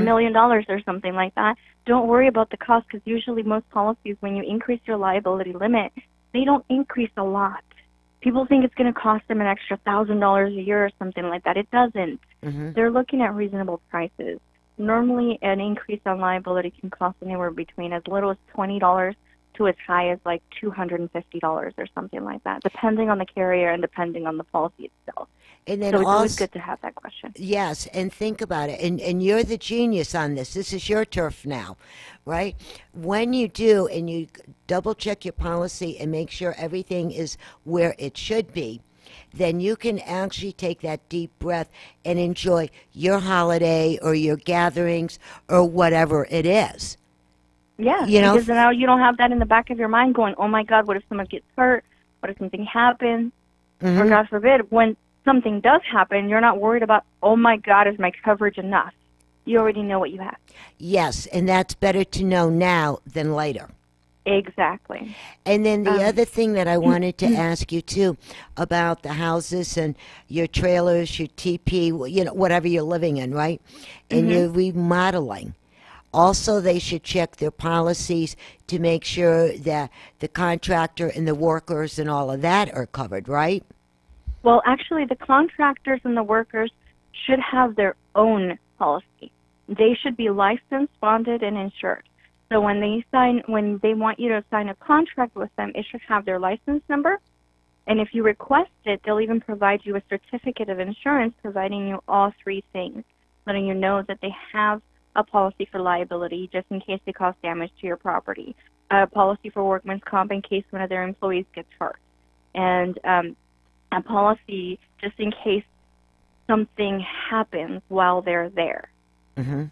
million or something like that. Don't worry about the cost, because usually most policies, when you increase your liability limit, they don't increase a lot. People think it's going to cost them an extra $1,000 a year or something like that. It doesn't. They're looking at reasonable prices. Normally, an increase on liability can cost anywhere between as little as $20 to as high as like $250 or something like that, depending on the carrier and depending on the policy itself. And then so it's also, always good to have that question. Yes, and think about it. And you're the genius on this. This is your turf now, right? When you do, and you double check your policy and make sure everything is where it should be, then you can actually take that deep breath and enjoy your holiday or your gatherings or whatever it is. Yeah, because now you don't have that in the back of your mind going, oh my God, what if someone gets hurt? What if something happens? Or God forbid, when something does happen, you're not worried about, oh my God, is my coverage enough? you already know what you have. Yes, and that's better to know now than later. Exactly. And then the other thing that I wanted to ask you too about the houses and your trailers, your TP, whatever you're living in, right? And you're remodeling. Also, they should check their policies to make sure that the contractor and the workers and all of that are covered, right? Well, actually, the contractors and the workers should have their own policy. They should be licensed, bonded, and insured. So when they want you to sign a contract with them, it should have their license number. And if you request it, they'll even provide you a certificate of insurance providing you all three things, letting you know that they have a policy for liability just in case they cause damage to your property, a policy for workman's comp in case one of their employees gets hurt, and a policy just in case something happens while they're there. Mm-hmm.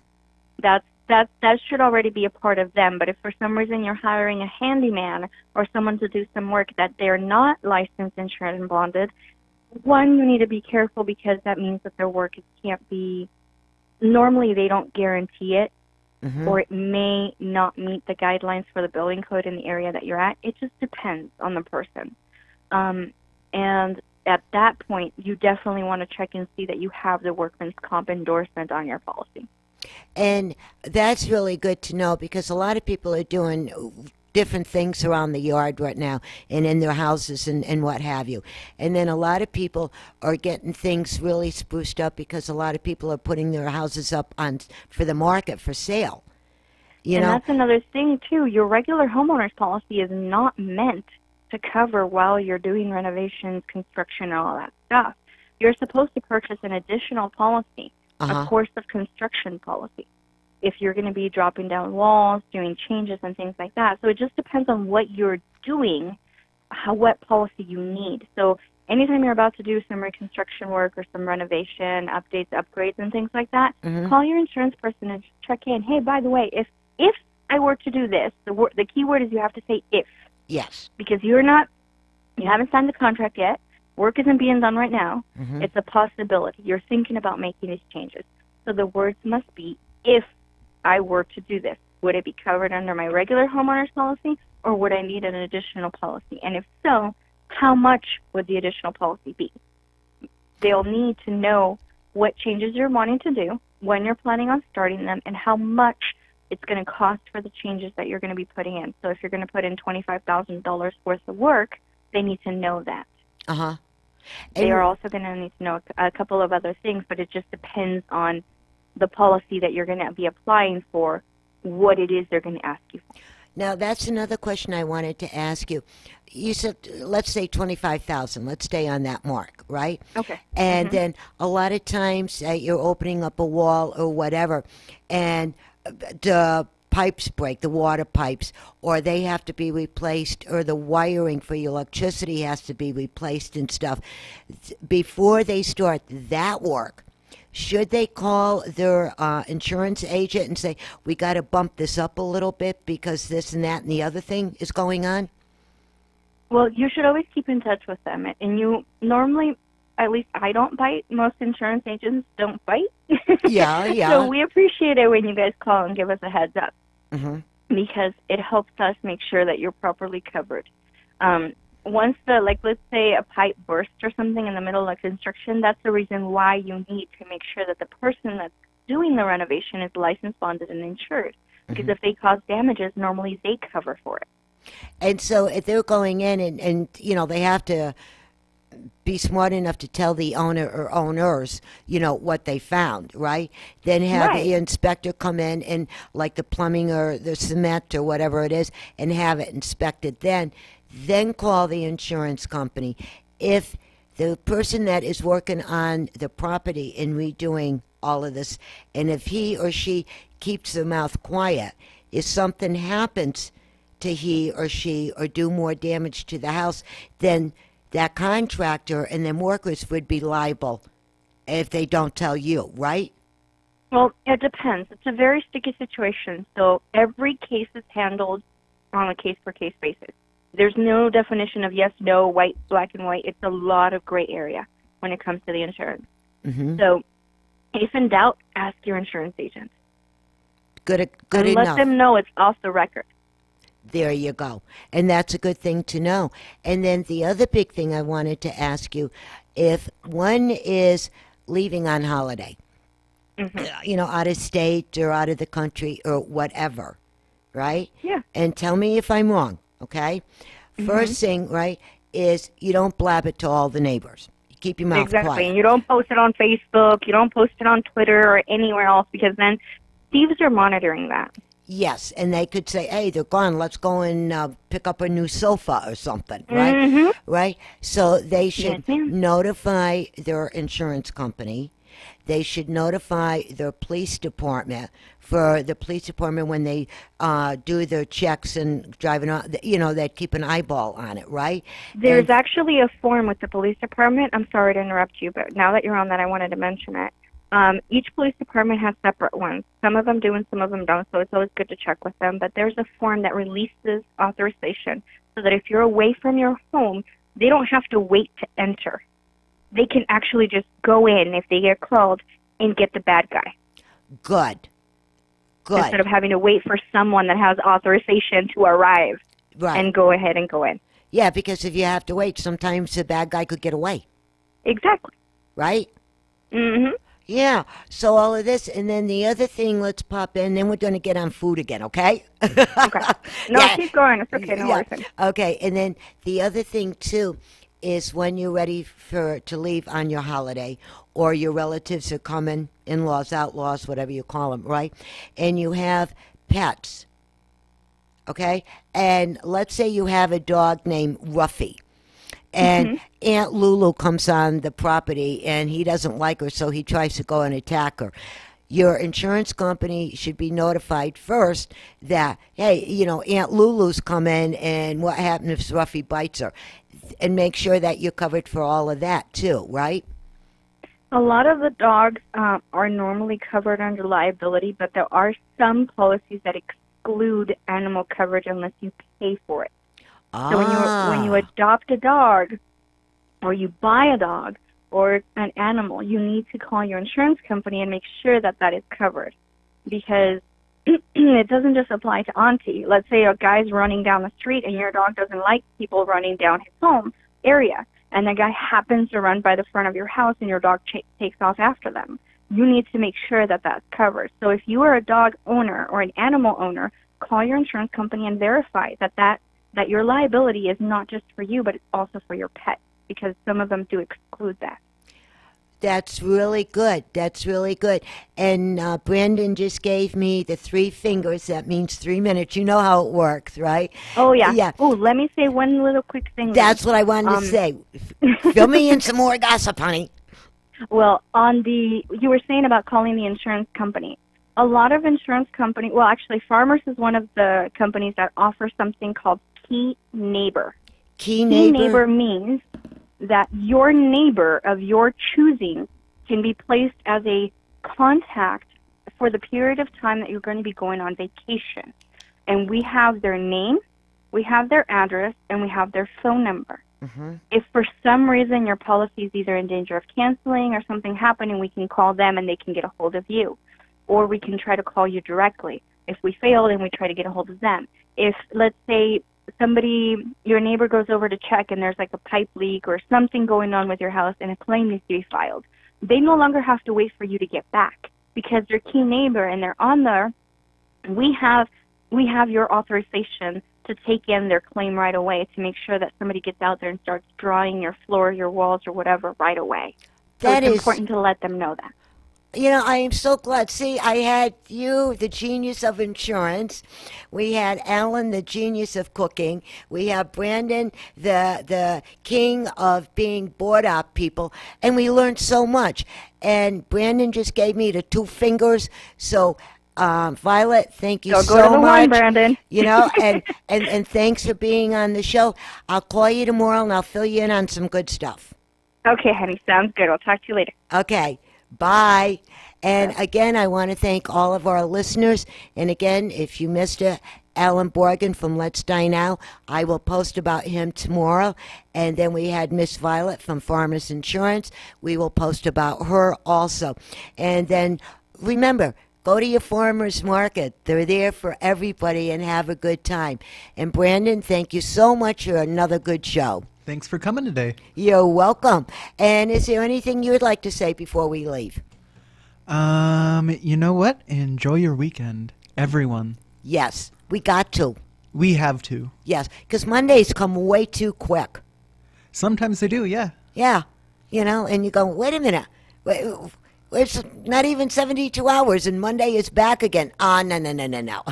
That should already be a part of them. But if for some reason you're hiring a handyman or someone to do some work that they're not licensed, insured, and bonded, one, you need to be careful because that means that their work can't be, normally they don't guarantee it, or it may not meet the guidelines for the building code in the area that you're at. It just depends on the person. And at that point, you definitely want to check and see that you have the workman's comp endorsement on your policy. And that's really good to know because a lot of people are doing different things around the yard right now and in their houses and what have you. And then a lot of people are getting things really spruced up because a lot of people are putting their houses up for the market for sale. You know? That's another thing, too. Your regular homeowner's policy is not meant to cover while you're doing renovations, construction, and all that stuff. You're supposed to purchase an additional policy, a course of construction policy, if you're going to be dropping down walls, doing changes and things like that. So it just depends on what you're doing, what policy you need. So anytime you're about to do some reconstruction work or some renovation, updates, upgrades, and things like that, call your insurance person and check in. Hey, by the way, if I were to do this, the key word is you have to say if. Yes. Because you haven't signed the contract yet. Work isn't being done right now. It's a possibility. You're thinking about making these changes. So the words must be, if I were to do this, would it be covered under my regular homeowner's policy or would I need an additional policy? And if so, how much would the additional policy be? They'll need to know what changes you're wanting to do, when you're planning on starting them, and how much it's going to cost for the changes that you're going to be putting in. So if you're going to put in $25,000 worth of work, they need to know that. They are also going to need to know a couple of other things, but it just depends on the policy that you're going to be applying for, what it is they're going to ask you for. Now, that's another question I wanted to ask you. You said, let's say 25,000. Let's stay on that mark, right? Okay. And then a lot of times you're opening up a wall or whatever, and the pipes break, the water pipes, or they have to be replaced, or the wiring for your electricity has to be replaced and stuff. Before they start that work, should they call their insurance agent and say, we got to bump this up a little bit because this and that and the other thing is going on? Well, you should always keep in touch with them. And you normally, at least I don't bite. Most insurance agents don't bite. Yeah. So we appreciate it when you guys call and give us a heads up. Because it helps us make sure that you're properly covered. Once let's say a pipe bursts or something in the middle of construction, that's the reason why you need to make sure that the person that's doing the renovation is licensed, bonded, and insured. Because if they cause damages, normally they cover for it. And so if they're going in and they have to be smart enough to tell the owner or owners, what they found, right? Then have the inspector come in and like the plumbing or the cement or whatever it is and have it inspected then call the insurance company. If the person that is working on the property and redoing all of this, and if he or she keeps their mouth quiet, if something happens to he or she or do more damage to the house, then that contractor and them workers would be liable if they don't tell you, right? Well, it depends. It's a very sticky situation, so every case is handled on a case-per-case basis. There's no definition of yes, no, white, black, and white. It's a lot of gray area when it comes to the insurance. So If in doubt, ask your insurance agent. Good and enough. Let them know it's off the record. There you go. And that's a good thing to know. And then the other big thing I wanted to ask you, if one is leaving on holiday, out of state or out of the country or whatever, right? Yeah. And tell me if I'm wrong, okay? First thing, right, is you don't blab it to all the neighbors. You keep your mouth Exactly. quiet. And you don't post it on Facebook. You don't post it on Twitter or anywhere else, because then thieves are monitoring that. Yes, and they could say, hey, they're gone. Let's go and pick up a new sofa or something, right? Right? So they should notify their insurance company. They should notify their police department. For the police department, when they do their checks and driving on, they keep an eyeball on it, right? There's actually a form with the police department. I'm sorry to interrupt you, but now that you're on that, I wanted to mention it. Each police department has separate ones. Some of them do and some of them don't, so it's always good to check with them. But there's a form that releases authorization so that if you're away from your home, they don't have to wait to enter. They can actually just go in if they get called and get the bad guy. Good. Instead of having to wait for someone that has authorization to arrive and go ahead and go in. Yeah, because if you have to wait, sometimes the bad guy could get away. Exactly. Right? Mm-hmm. Yeah, so all of this, and then the other thing, let's pop in, then we're going to get on food again, okay? Okay. No, keep going. It's okay. No worries. Okay, and then the other thing, too, is when you're ready to leave on your holiday, or your relatives are coming, in-laws, outlaws, whatever you call them, right? And you have pets, okay? And let's say you have a dog named Ruffy. And Aunt Lulu comes on the property, and he doesn't like her, so he tries to go and attack her. Your insurance company should be notified first that, hey, Aunt Lulu's come in, and what happens if Ruffy bites her? And make sure that you're covered for all of that, too, right? A lot of the dogs are normally covered under liability, but there are some policies that exclude animal coverage unless you pay for it. So when you adopt a dog, or you buy a dog, or an animal, you need to call your insurance company and make sure that that is covered, because it doesn't just apply to Auntie. Let's say a guy's running down the street and your dog doesn't like people running down his home area, and the guy happens to run by the front of your house and your dog takes off after them. You need to make sure that that's covered. So if you are a dog owner or an animal owner, call your insurance company and verify that your liability is not just for you, but it's also for your pet, because some of them do exclude that. That's really good. And Brandon just gave me the 3 fingers. That means 3 minutes. You know how it works, right? Oh, yeah. Yeah. Oh, let me say one little quick thing. That's what I wanted to say. Fill me in some more gossip, honey. Well, you were saying about calling the insurance company. A lot of insurance companies, well, actually, Farmers is one of the companies that offers something called Key Neighbor. Key Neighbor means that your neighbor of your choosing can be placed as a contact for the period of time that you're going to be going on vacation. And we have their name, we have their address, and we have their phone number. If for some reason your policy is either in danger of canceling or something happening, we can call them and they can get a hold of you. Or we can try to call you directly. If we fail, then we try to get a hold of them. If, let's say, your neighbor goes over to check and there's like a pipe leak or something going on with your house and a claim needs to be filed, they no longer have to wait for you to get back, because they're Key Neighbor and they're on there. We have your authorization to take in their claim right away to make sure that somebody gets out there and starts drying your floor, your walls, or whatever right away. So it's important to let them know that. I am so glad. See, I had you, the genius of insurance. We had Alan, the genius of cooking. We have Brandon, the king of being bored out people. And we learned so much. And Brandon just gave me the 2 fingers. So, Violet, thank you so much. Go to the one, Brandon. And thanks for being on the show. I'll call you tomorrow and I'll fill you in on some good stuff. Okay, honey. Sounds good. I'll talk to you later. Okay. Bye. And again, I want to thank all of our listeners. And again, if you missed it, Alan Borgen from Let's Dine Out. I will post about him tomorrow. And then we had Miss Violet from Farmers Insurance. We will post about her also. And then remember, go to your farmers market. They're there for everybody, and have a good time. And Brandon, thank you so much for another good show. Thanks for coming today. You're welcome. And is there anything you would like to say before we leave? You know what? Enjoy your weekend, everyone. Yes, we got to. We have to. Yes, because Mondays come way too quick. Sometimes they do, yeah. Yeah, and you go, wait a minute. It's not even 72 hours, and Monday is back again. No.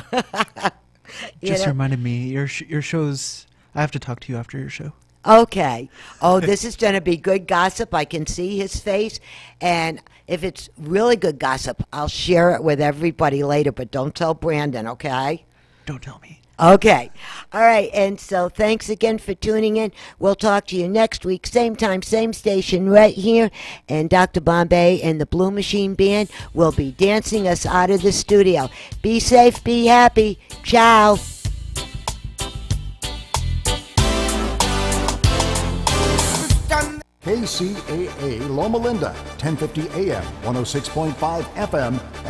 Just reminded me, your show's... I have to talk to you after your show. Okay. Oh, this is going to be good gossip. I can see his face. And if it's really good gossip, I'll share it with everybody later. But don't tell Brandon, okay? Don't tell me. Okay. All right. And so thanks again for tuning in. We'll talk to you next week. Same time, same station right here. And Dr. Bombay and the Blue Machine Band will be dancing us out of the studio. Be safe. Be happy. Ciao. KCAA Loma Linda, 1050 AM, 106.5 FM,